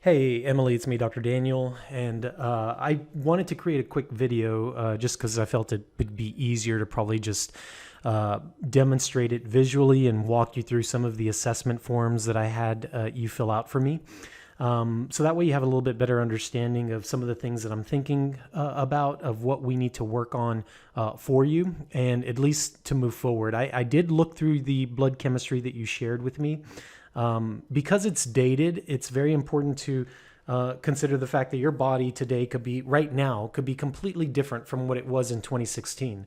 Hey, Emily, it's me, Dr. Daniel, and I wanted to create a quick video just because I felt it would be easier to probably just demonstrate it visually and walk you through some of the assessment forms that I had you fill out for me. So that way you have a little bit better understanding of some of the things that I'm thinking about, of what we need to work on for you, and at least to move forward. I did look through the blood chemistry that you shared with me. Because it's dated, it's very important to consider the fact that your body today right now could be completely different from what it was in 2016.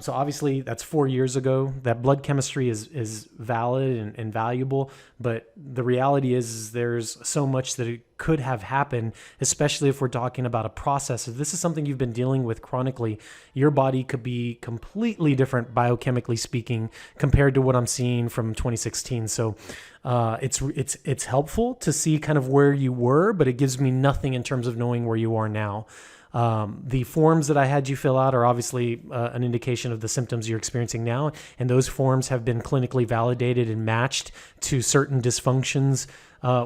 So obviously that's 4 years ago. That blood chemistry is valid and valuable, but the reality is there's so much that it could have happened, especially if we're talking about a process. If this is something you've been dealing with chronically, your body could be completely different biochemically speaking compared to what I'm seeing from 2016. So it's helpful to see kind of where you were, but it gives me nothing in terms of knowing where you are now. The forms that I had you fill out are obviously an indication of the symptoms you're experiencing now, and those forms have been clinically validated and matched to certain dysfunctions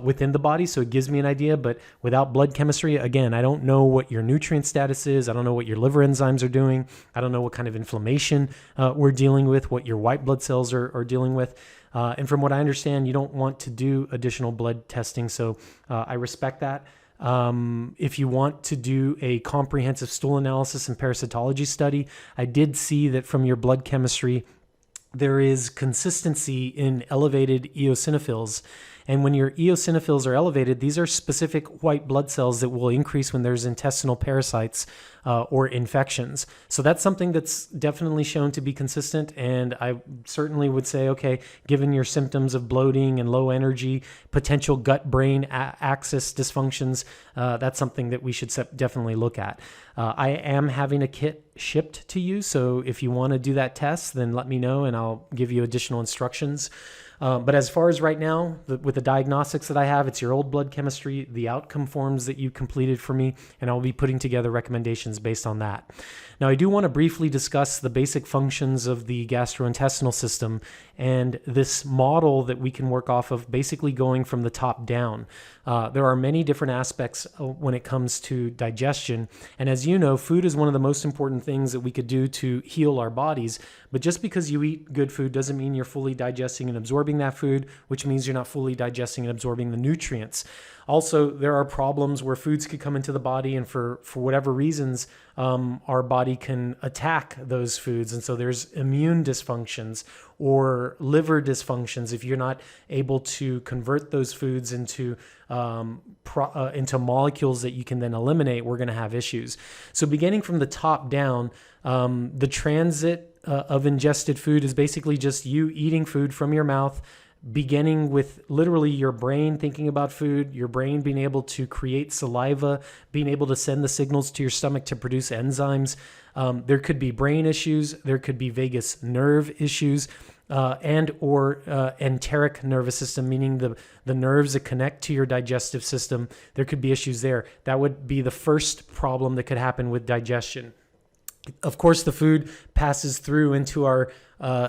within the body, so it gives me an idea. But without blood chemistry, again, I don't know what your nutrient status is. I don't know what your liver enzymes are doing. I don't know what kind of inflammation we're dealing with, what your white blood cells are dealing with. And from what I understand, you don't want to do additional blood testing, so I respect that. If you want to do a comprehensive stool analysis and parasitology study, I did see that from your blood chemistry, there is consistency in elevated eosinophils. And when your eosinophils are elevated, these are specific white blood cells that will increase when there's intestinal parasites or infections. So that's something that's definitely shown to be consistent. And I certainly would say, okay, given your symptoms of bloating and low energy, potential gut-brain axis dysfunctions, that's something that we should definitely look at. I am having a kit shipped to you. So if you want to do that test, then let me know and I'll give you additional instructions. But as far as right now, with the diagnostics that I have, it's your old blood chemistry, the outcome forms that you completed for me, and I'll be putting together recommendations based on that. Now, I do want to briefly discuss the basic functions of the gastrointestinal system and this model that we can work off of, basically going from the top down. There are many different aspects when it comes to digestion. And as you know, food is one of the most important things that we could do to heal our bodies. But just because you eat good food doesn't mean you're fully digesting and absorbing that food, which means you're not fully digesting and absorbing the nutrients. Also, there are problems where foods could come into the body, and for whatever reasons, our body can attack those foods. And so there's immune dysfunctions or liver dysfunctions. If you're not able to convert those foods into molecules that you can then eliminate, we're going to have issues. So beginning from the top down, the transit of ingested food is basically just you eating food from your mouth, beginning with literally your brain thinking about food, your brain being able to create saliva, being able to send the signals to your stomach to produce enzymes. There could be brain issues, there could be vagus nerve issues, or enteric nervous system, meaning the nerves that connect to your digestive system. There could be issues there. That would be the first problem that could happen with digestion. Of course, the food passes through into our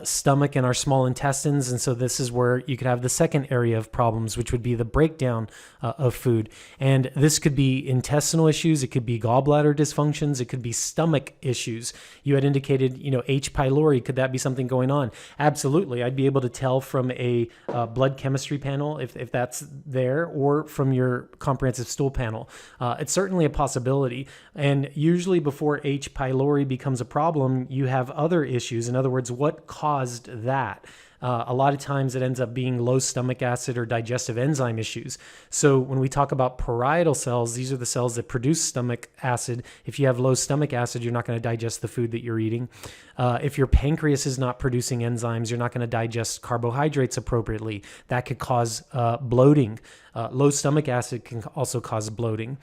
stomach and our small intestines. And so this is where you could have the second area of problems, which would be the breakdown of food. And this could be intestinal issues. It could be gallbladder dysfunctions. It could be stomach issues. You had indicated, H. pylori. Could that be something going on? Absolutely. I'd be able to tell from a blood chemistry panel if that's there, or from your comprehensive stool panel. It's certainly a possibility. And usually before H. pylori becomes a problem, you have other issues. In other words, what caused that? A lot of times it ends up being low stomach acid or digestive enzyme issues. So when we talk about parietal cells, these are the cells that produce stomach acid. If you have low stomach acid, you're not going to digest the food that you're eating. If your pancreas is not producing enzymes, you're not going to digest carbohydrates appropriately. That could cause bloating. Low stomach acid can also cause bloating.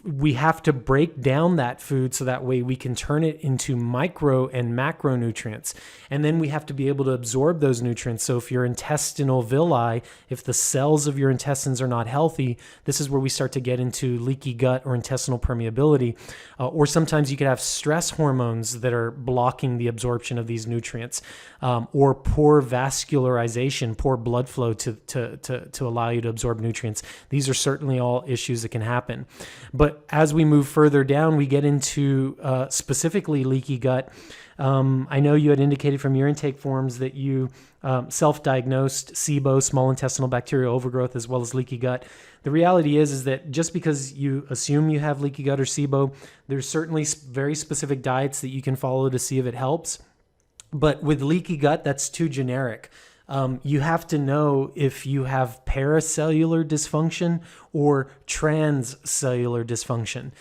we have to break down that food so that way we can turn it into micro and macronutrients. And then we have to be able to absorb those nutrients. So if your intestinal villi, if the cells of your intestines are not healthy, this is where we start to get into leaky gut or intestinal permeability. Or sometimes you could have stress hormones that are blocking the absorption of these nutrients, or poor vascularization, poor blood flow to allow you to absorb nutrients. These are certainly all issues that can happen. But as we move further down, we get into specifically leaky gut. I know you had indicated from your intake forms that you self-diagnosed SIBO, small intestinal bacterial overgrowth, as well as leaky gut. The reality is that just because you assume you have leaky gut or SIBO, there's certainly very specific diets that you can follow to see if it helps. But with leaky gut, that's too generic. You have to know if you have paracellular dysfunction or transcellular dysfunction.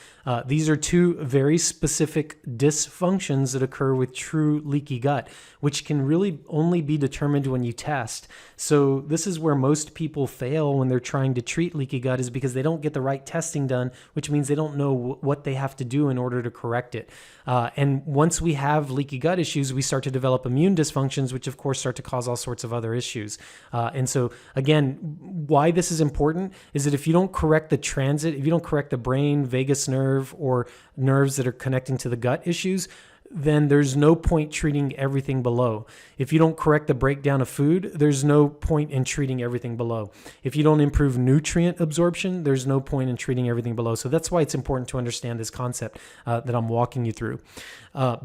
These are two very specific dysfunctions that occur with true leaky gut, which can really only be determined when you test. So this is where most people fail when they're trying to treat leaky gut, is because they don't get the right testing done, which means they don't know what they have to do in order to correct it. And once we have leaky gut issues, we start to develop immune dysfunctions, which of course start to cause all sorts of other issues. And so again, why this is important is that if you don't correct the transit, if you don't correct the brain, vagus nerve, or nerves that are connecting to the gut issues, then there's no point treating everything below. If you don't correct the breakdown of food, there's no point in treating everything below. If you don't improve nutrient absorption, there's no point in treating everything below. So that's why it's important to understand this concept that I'm walking you through.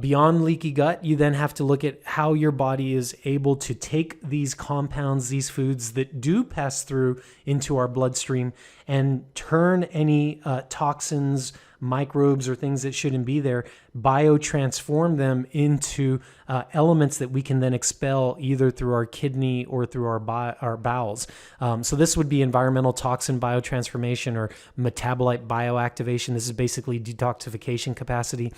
Beyond leaky gut, you then have to look at how your body is able to take these compounds, these foods that do pass through into our bloodstream, and turn any toxins, microbes, or things that shouldn't be there, biotransform them into elements that we can then expel either through our kidney or through our bowels. So this would be environmental toxin biotransformation or metabolite bioactivation. This is basically detoxification capacity.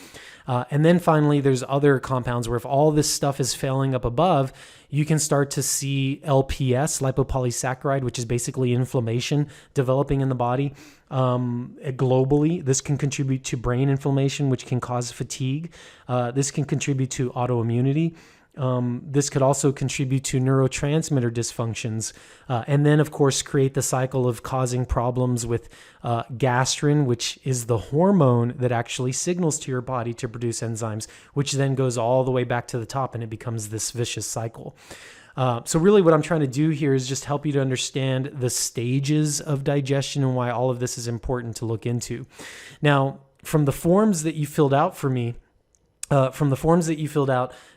And then finally, there's other compounds where if all this stuff is failing up above, you can start to see LPS, lipopolysaccharide, which is basically inflammation developing in the body. Globally, this can contribute to brain inflammation, which can cause fatigue. This can contribute to autoimmunity. This could also contribute to neurotransmitter dysfunctions, and then, of course, create the cycle of causing problems with gastrin, which is the hormone that actually signals to your body to produce enzymes, which then goes all the way back to the top, and it becomes this vicious cycle. So really what I'm trying to do here is just help you to understand the stages of digestion and why all of this is important to look into. Now, from the forms that you filled out for me,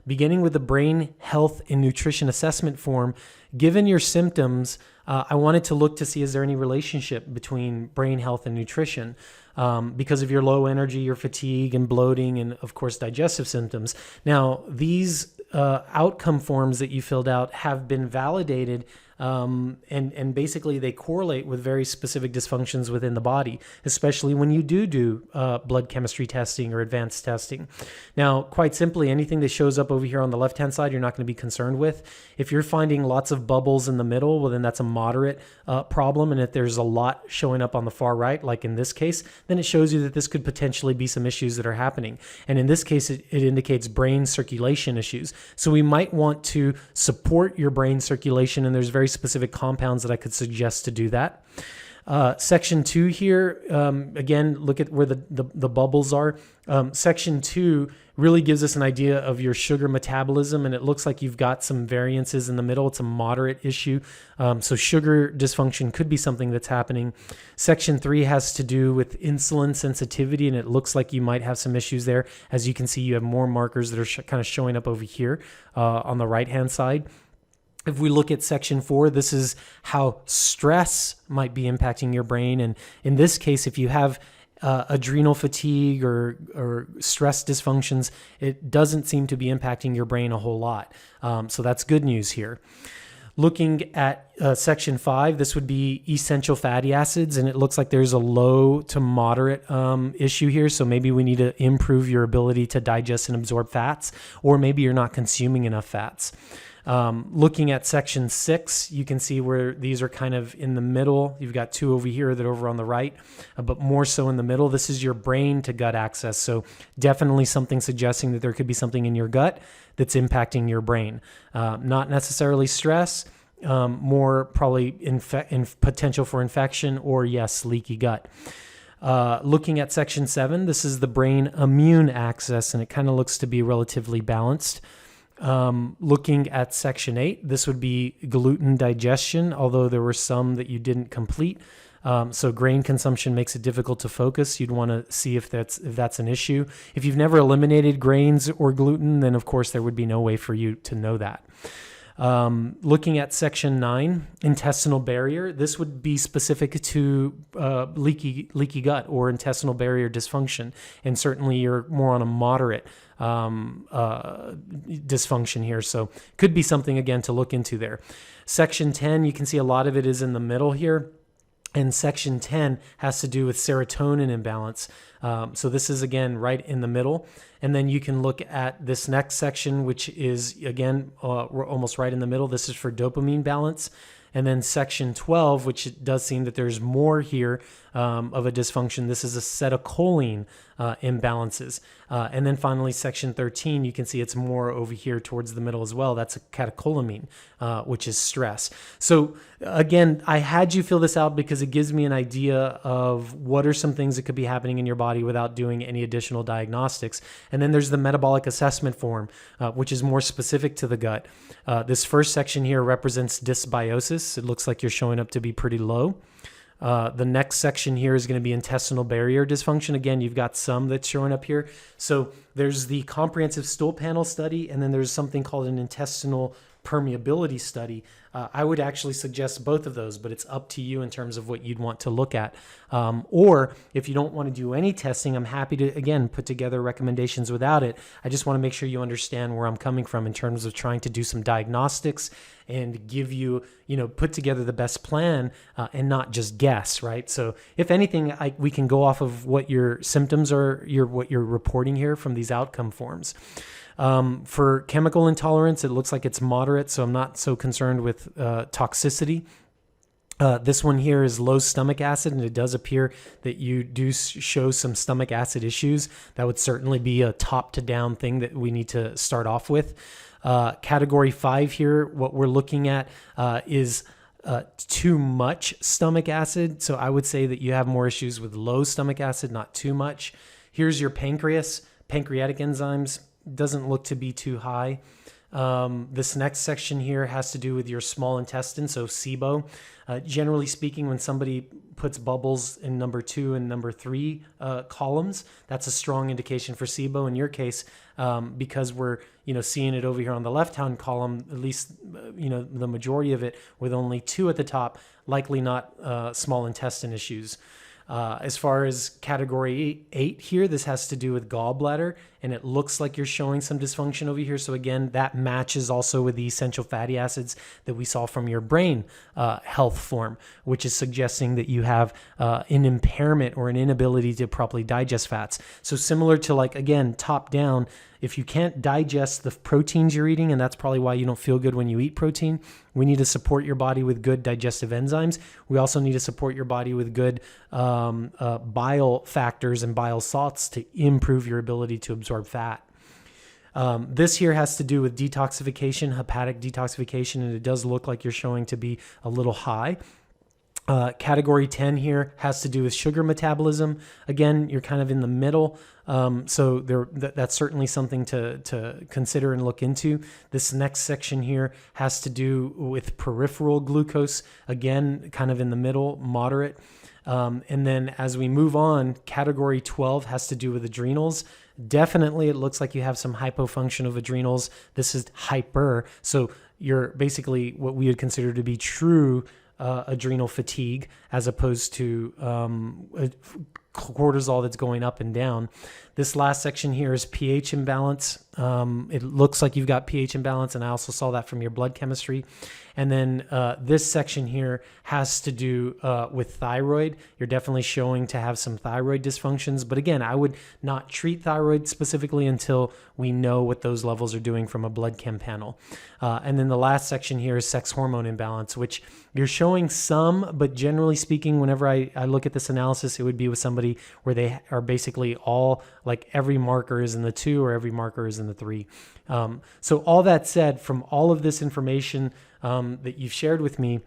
beginning with the brain health and nutrition assessment form, given your symptoms, I wanted to look to see, is there any relationship between brain health and nutrition? Because of your low energy, your fatigue and bloating, and of course, digestive symptoms. Now, these outcome forms that you filled out have been validated, and basically they correlate with very specific dysfunctions within the body, especially when you do blood chemistry testing or advanced testing. Now, quite simply, anything that shows up over here on the left-hand side, you're not going to be concerned with. If you're finding lots of bubbles in the middle, well, then that's a moderate problem. And if there's a lot showing up on the far right, like in this case, then it shows you that this could potentially be some issues that are happening. And in this case, it indicates brain circulation issues. So we might want to support your brain circulation, and there's very specific compounds that I could suggest to do that. Section 2 here, again, look at where the bubbles are. Section 2 really gives us an idea of your sugar metabolism, and it looks like you've got some variances in the middle. It's a moderate issue. So sugar dysfunction could be something that's happening. Section 3 has to do with insulin sensitivity, and it looks like you might have some issues there. As you can see, you have more markers that are kind of showing up over here on the right-hand side. If we look at section 4, this is how stress might be impacting your brain. And in this case, if you have adrenal fatigue or stress dysfunctions, it doesn't seem to be impacting your brain a whole lot. So that's good news here. Looking at section 5, this would be essential fatty acids, and it looks like there's a low to moderate issue here. So maybe we need to improve your ability to digest and absorb fats, or maybe you're not consuming enough fats. Looking at section 6, you can see where these are kind of in the middle. You've got 2 over here that are over on the right, but more so in the middle. This is your brain to gut access. So definitely something suggesting that there could be something in your gut that's impacting your brain. Not necessarily stress, more probably potential for infection, or yes, leaky gut. Looking at section 7, this is the brain immune axis, and it kind of looks to be relatively balanced. Looking at section 8, this would be gluten digestion, although there were some that you didn't complete. So grain consumption makes it difficult to focus. You'd want to see if that's an issue. If you've never eliminated grains or gluten, then of course there would be no way for you to know that. Looking at section 9, intestinal barrier, this would be specific to leaky gut or intestinal barrier dysfunction, and certainly you're more on a moderate dysfunction here, so could be something again to look into there. Section 10, you can see a lot of it is in the middle here. And section 10 has to do with serotonin imbalance. So this is, again, right in the middle. And then you can look at this next section, which is, again, we're almost right in the middle. This is for dopamine balance. And then section 12, which it does seem that there's more here of a dysfunction. This is acetylcholine imbalances. And then finally, section 13, you can see it's more over here towards the middle as well. That's a catecholamine, which is stress. So again, I had you fill this out because it gives me an idea of what are some things that could be happening in your body without doing any additional diagnostics. And then there's the metabolic assessment form, which is more specific to the gut. This first section here represents dysbiosis. It looks like you're showing up to be pretty low. The next section here is going to be intestinal barrier dysfunction. Again, you've got some that's showing up here. So there's the comprehensive stool panel study, and then there's something called an intestinal permeability study. I would actually suggest both of those, but it's up to you in terms of what you'd want to look at. Or if you don't want to do any testing, I'm happy to, again, put together recommendations without it. I just want to make sure you understand where I'm coming from in terms of trying to do some diagnostics and give you, put together the best plan and not just guess, right? So if anything, we can go off of what your symptoms are, what you're reporting here from these outcome forms. For chemical intolerance, it looks like it's moderate, so I'm not so concerned with toxicity. This one here is low stomach acid, and it does appear that you do show some stomach acid issues. That would certainly be a top to down thing that we need to start off with. Category 5 here, what we're looking at is too much stomach acid. So I would say that you have more issues with low stomach acid, not too much. Here's your pancreas, pancreatic enzymes. Doesn't look to be too high. This next section here has to do with your small intestine, so SIBO. Generally speaking, when somebody puts bubbles in number 2 and number 3 columns, that's a strong indication for SIBO. In your case, because we're seeing it over here on the left-hand column, at least the majority of it with only 2 at the top, likely not small intestine issues. As far as category 8 here, this has to do with gallbladder, and it looks like you're showing some dysfunction over here. So again, that matches also with the essential fatty acids that we saw from your brain health form, which is suggesting that you have an impairment or an inability to properly digest fats. So similar to, like, again, top down, if you can't digest the proteins you're eating, and that's probably why you don't feel good when you eat protein, we need to support your body with good digestive enzymes. We also need to support your body with good bile factors and bile salts to improve your ability to absorb fat. This here has to do with detoxification, hepatic detoxification, and it does look like you're showing to be a little high. Category 10 here has to do with sugar metabolism. Again, you're kind of in the middle. So that's certainly something to consider and look into. This next section here has to do with peripheral glucose. Again, kind of in the middle, moderate. And then as we move on, category 12 has to do with adrenals. Definitely, it looks like you have some hypofunction of adrenals. This is hyper. So you're basically what we would consider to be true adrenal fatigue, as opposed to cortisol that's going up and down. This last section here is pH imbalance. It looks like you've got pH imbalance, and I also saw that from your blood chemistry. And then this section here has to do with thyroid. You're definitely showing to have some thyroid dysfunctions. But again, I would not treat thyroid specifically until we know what those levels are doing from a blood chem panel. And then the last section here is sex hormone imbalance, which you're showing some, but generally speaking, whenever I look at this analysis, it would be with somebody where they are basically all, like every marker is in the 2 or every marker is in the 3. So all that said, from all of this information that you've shared with me,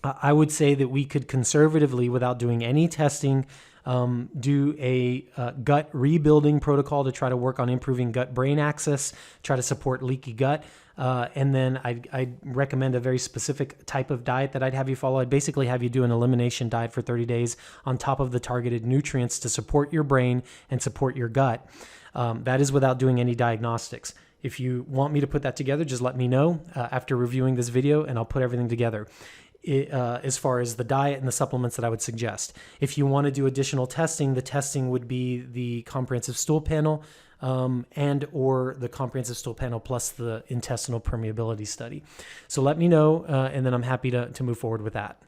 I would say that we could conservatively, without doing any testing, do a gut rebuilding protocol to try to work on improving gut-brain axis, try to support leaky gut. And then I'd recommend a very specific type of diet that I'd have you follow. I'd basically have you do an elimination diet for 30 days on top of the targeted nutrients to support your brain and support your gut. That is without doing any diagnostics. If you want me to put that together, just let me know after reviewing this video, and I'll put everything together. As far as the diet and the supplements that I would suggest. If you want to do additional testing, the testing would be the comprehensive stool panel and or the comprehensive stool panel plus the intestinal permeability study. So let me know, and then I'm happy to move forward with that.